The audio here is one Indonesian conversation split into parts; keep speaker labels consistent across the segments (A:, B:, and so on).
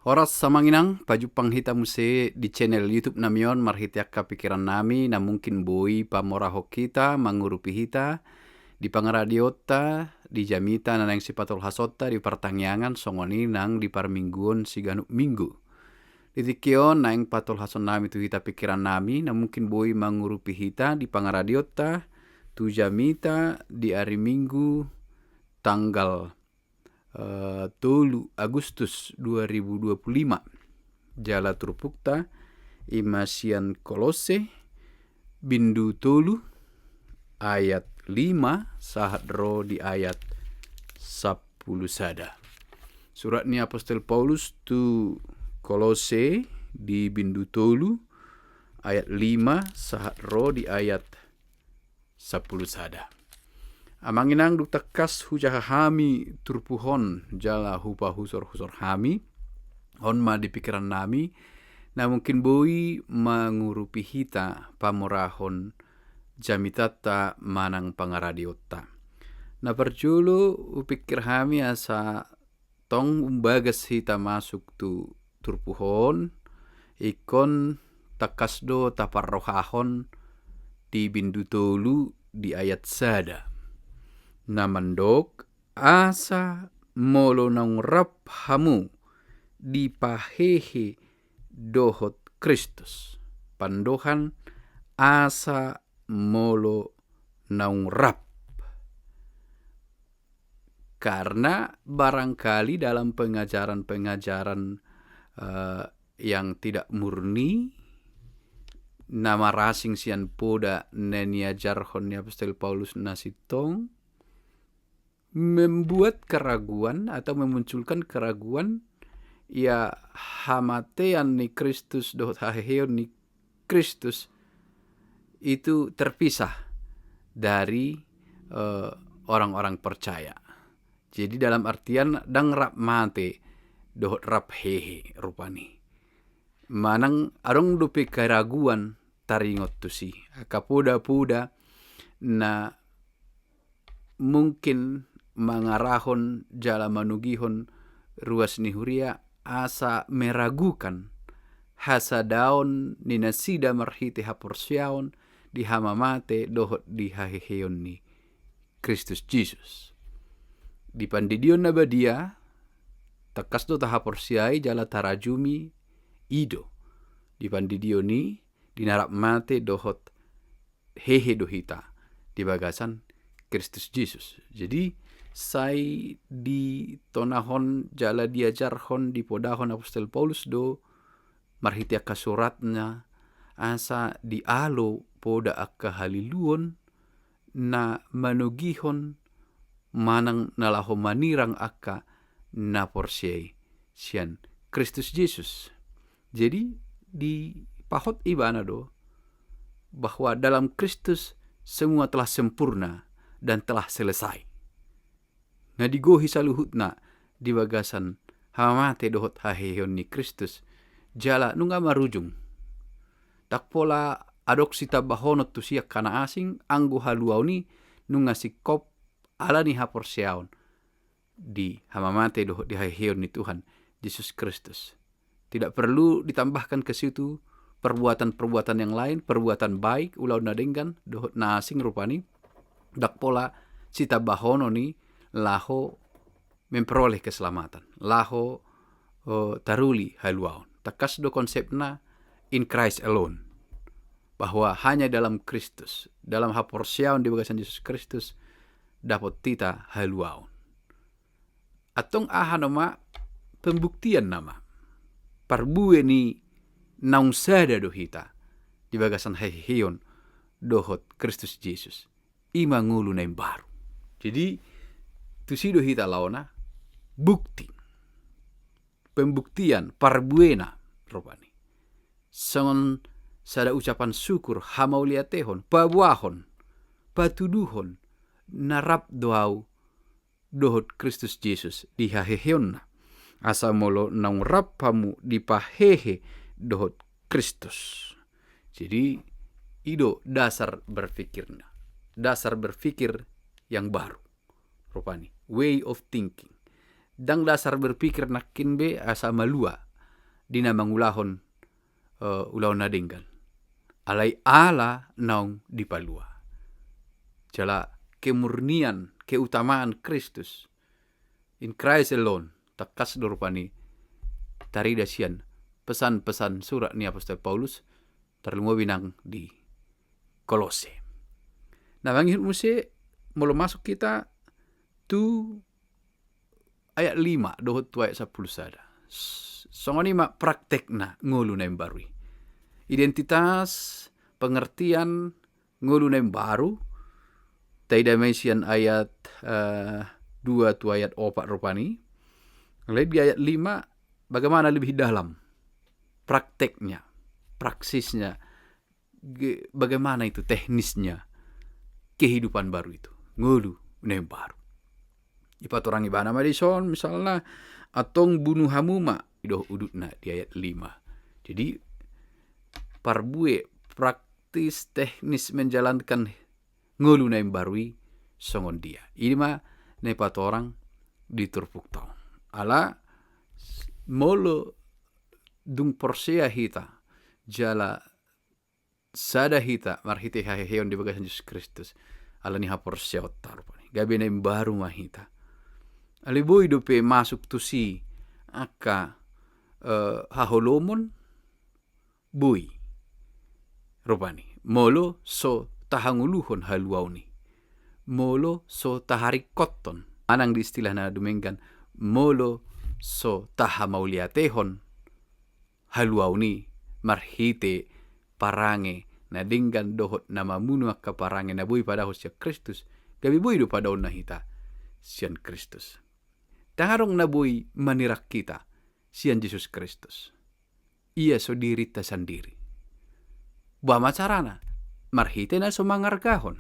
A: Horas samanginang, pajupang hita muse di channel YouTube namion marhitiak pikiran nami na mungkin boi pamoraho kita mangurupi hita di pangaradiota di jamita na nang sipatul hasota di pertangyangan songoni nang di parmingguon siganu minggu. Ditikion nang patul hason nami tu hita pikiran nami na mungkin boi mangurupi hita di pangaradiota tu jamita di hari Minggu tanggal 3 Agustus 2025 jala turpukta imasian Kolose bindu tolu ayat 5 sahat ro di ayat 10 sada. Surat ni Apostol Paulus tu Kolose di bindu tolu ayat 5 sahat ro di ayat 10 sada. Amanginang du takas hujaha hami turpuhon jala hupa husor hami hon ma di pikiran nami na mungkin boi mangurupi hita pamorahon jamitata manang pangaradiota. Na perjulu upikir hami asa tong umbagas hita masuk tu turpuhon ikon takas do taparrohahon di bindu tolu di ayat sada. Namandok asa molo nang rap hamu di pahehe dohot Kristus. Pandohan asa molo nang rap. Karena barangkali dalam pengajaran-pengajaran yang tidak murni nama rasing sian poda nenia jarhon ni Apostol Paulus nasitong membuat keraguan atau memunculkan keraguan ya hamatean ni Kristus dohot haheon ni Kristus itu terpisah dari orang-orang percaya. Jadi dalam artian dang rap mate dohot rap hehe rupani. Manang arong dupe keraguan taringot tu si kapuda-puda na mungkin mangarahon jala manugihon ruas ni huria asa meragukan hasa daon ni nasida marhiti haporsiaon di hamamate dohot di haheheon ni Kristus Jesus. Di pandidion na badia takas do tahaporsiai jala tarajumi ido. Di pandidion ni dinarap mate dohot hehe dohita di bagasan Kristus Jesus. Jadi sai di tonahon jala diajarhon di podahon Apostol Paulus do marhiti akka suratnya asa di alo poda akka haliluon na manugihon manang nalaho manirang akka na porsiai sian Kristus Jesus. Jadi di pahot ibana do bahwa dalam Kristus semua telah sempurna dan telah selesai. Na digohi saluhutna di bagasan hamate dohot haheon ni Kristus jala nunga marujung. Tak pola adoksi tabahonot tu siak kana asing anggo haluau ni nunga sikop ala ni haporsiaon di hamamate dohot di haheon ni Tuhan Yesus Kristus. Tidak perlu ditambahkan ke situ perbuatan-perbuatan yang lain, perbuatan baik ulau nadenggan dohot na asing rupani. Dak pola sita bahono ni laho memperoleh keselamatan. Laho taruli haluaon. Takas do konsepna in Christ alone. Bahwa hanya dalam Kristus, dalam haporsiaon di bagasan Yesus Kristus dapat tita haluaon. Atong ahanoma pembuktian nama. Parbue ni naung sada dohita di bagasan haheon dohot Kristus Jesus. Ima ngulu na baru. Jadi tusido hita laona bukti. Pembuktian parbuena rupani. Sangon sada ucapan syukur hamauliatehon, pabuahon, patuduhon, narap doau dohot Kristus Jesus di haheheon na. Asa molo nang rapamu di pahehe dohot Kristus. Jadi ido dasar berfikirna. Dasar berfikir yang baru rupani, way of thinking. Dang dasar berpikir nakin be asa malua dina mangulahon ulau nadinggan. Alai ala naung dipalua. Jala kemurnian, keutamaan Kristus. In Christ alone, takas dorupani tarida sian pesan-pesan surat ni Apostol Paulus terlungo binang di Kolose. Nah, bangin muse mula masuk kita tu ayat 5 dohot tu ayat 10 sada. Songoni ma praktekna ngulu na baru. Identitas, pengertian ngulu na baru. Taida mention ayat 2 tu ayat 4 rupani. Lalu di ayat 5 bagaimana lebih dalam prakteknya, praksisnya, bagaimana itu teknisnya kehidupan baru itu ngulu na baru. Ipat orang ibana madison misalnya atong bunuh hamuma idoh udutna di ayat 5. Jadi parbue praktis teknis menjalankan ngulu na barui songon dia. Ini mah nepat orang diturpuk tau. Ala molo dung porsea hita jala sada hita marhite haheon di bagasan Yesus Kristus. Ala ni ha porsea otar gabe na baru mahita. Aliboy dope masuk tusi aka haholomon bui rupani molo so tahanguluhon haluauni molo so taharikoton anang di istilah na dumenggan molo so tahamauliatehon haluauni marhite parange na dinggan dohot na mamunu akka parange na bui pada hosya Kristus gabi bui do pada onna hita sian Kristus. Tangarong nabuy manirak kita sian Yesus Kristus. Ia so dirita sendiri. Buah macarana, marhite na so mangargahon.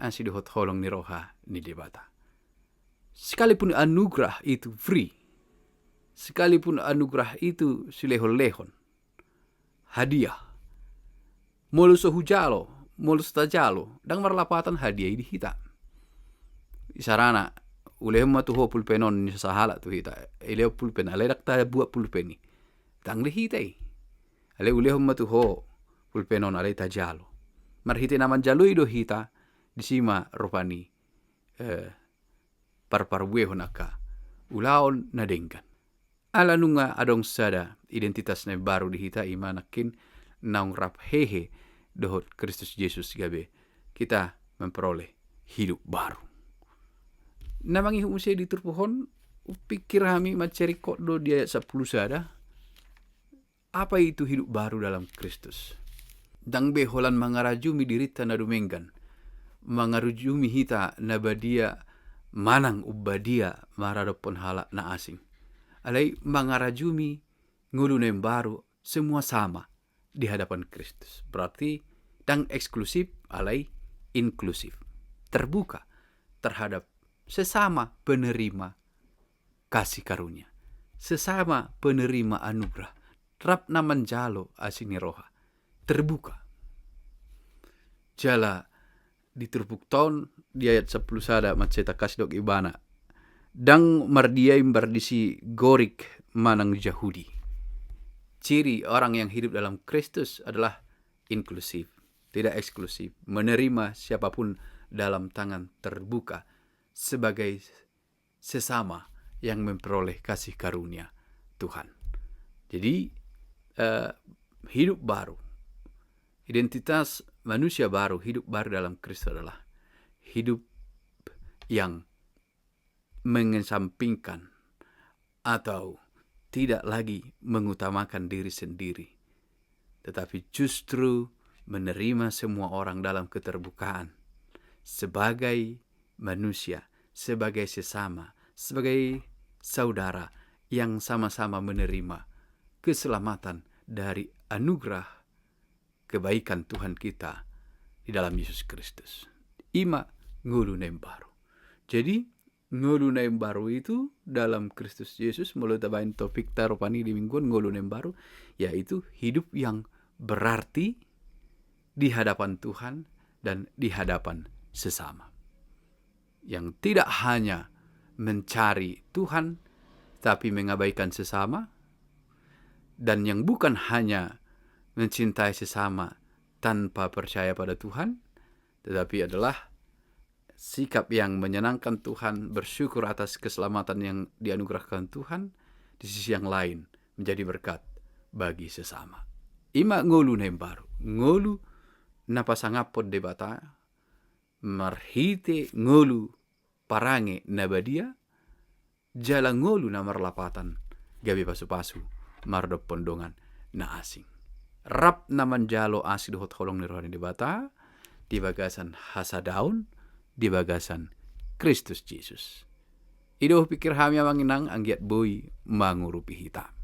A: Ang siduhot holong ni roha ni debata. Sekalipun anugerah itu free. Sekalipun anugerah itu silehon-lehon. Hadiah. Mulu so hujalo, mulu so tajalo. Dang marlapatan hadiah ini hita. Isarana, uleh matuho pulpenon ni sahala tu hita. Ileo pulpen, ale dakta buat pulpeni. Tang lihitai. Ale uleh matuho pulpenon ale tajalo. Marhite naman jalui do hita disima ropani parparwehon aka. Ulaon na dengkan. Ala nunga adong sada identitas na baru di hita imanakin naung rap hehe dohot Kristus Yesus gabe. Kita memperoleh hidup baru. Namangi humusya diturpuhon pikir kami maceri kodo di ayat 10 sada. Apa itu hidup baru dalam Kristus? Dang beholan mangarajumi dirita na dumenggan. Mangarujumi hita na badia manang ubadia maradopon halak na asing. Alai mangarajumi ngulu na baru semua sama di hadapan Kristus. Berarti dang eksklusif alai inklusif. Terbuka terhadap sesama penerima kasih karunia, sesama penerima anugerah. Rap naman jalo asini roha terbuka. Jala diturbuk tahun di ayat 10 sada maceta kasih dok ibana. Dang mardiai bardisi gorik manang Yahudi. Ciri orang yang hidup dalam Kristus adalah inklusif, tidak eksklusif, menerima siapapun dalam tangan terbuka sebagai sesama yang memperoleh kasih karunia Tuhan. Jadi hidup baru, identitas manusia baru, hidup baru dalam Kristus adalah hidup yang mengesampingkan atau tidak lagi mengutamakan diri sendiri, tetapi justru menerima semua orang dalam keterbukaan sebagai manusia, sebagai sesama, sebagai saudara yang sama-sama menerima keselamatan dari anugerah kebaikan Tuhan kita di dalam Yesus Kristus. Ima ngulu nem baru. Jadi ngulu nem baru itu dalam Kristus Yesus mulai tabain topik taropani di mingguan ngulu nem baru, yaitu hidup yang berarti di hadapan Tuhan dan di hadapan sesama. Yang tidak hanya mencari Tuhan, tapi mengabaikan sesama, dan yang bukan hanya mencintai sesama tanpa percaya pada Tuhan, tetapi adalah sikap yang menyenangkan Tuhan, bersyukur atas keselamatan yang dianugerahkan Tuhan, di sisi yang lain menjadi berkat bagi sesama. Ima ngolu nemparu, ngolu napasangapod debata, marhite ngolu parange nabadia, jala ngolu na marlapatan, gabi pasu-pasu, mardop pondongan na asing. Rap naman jalo asing dohot holong ni rohani debata, di bagasan hasadaun, di bagasan Kristus Yesus. Ido pikir hamya manginang anggiat boy mangurupi hitam.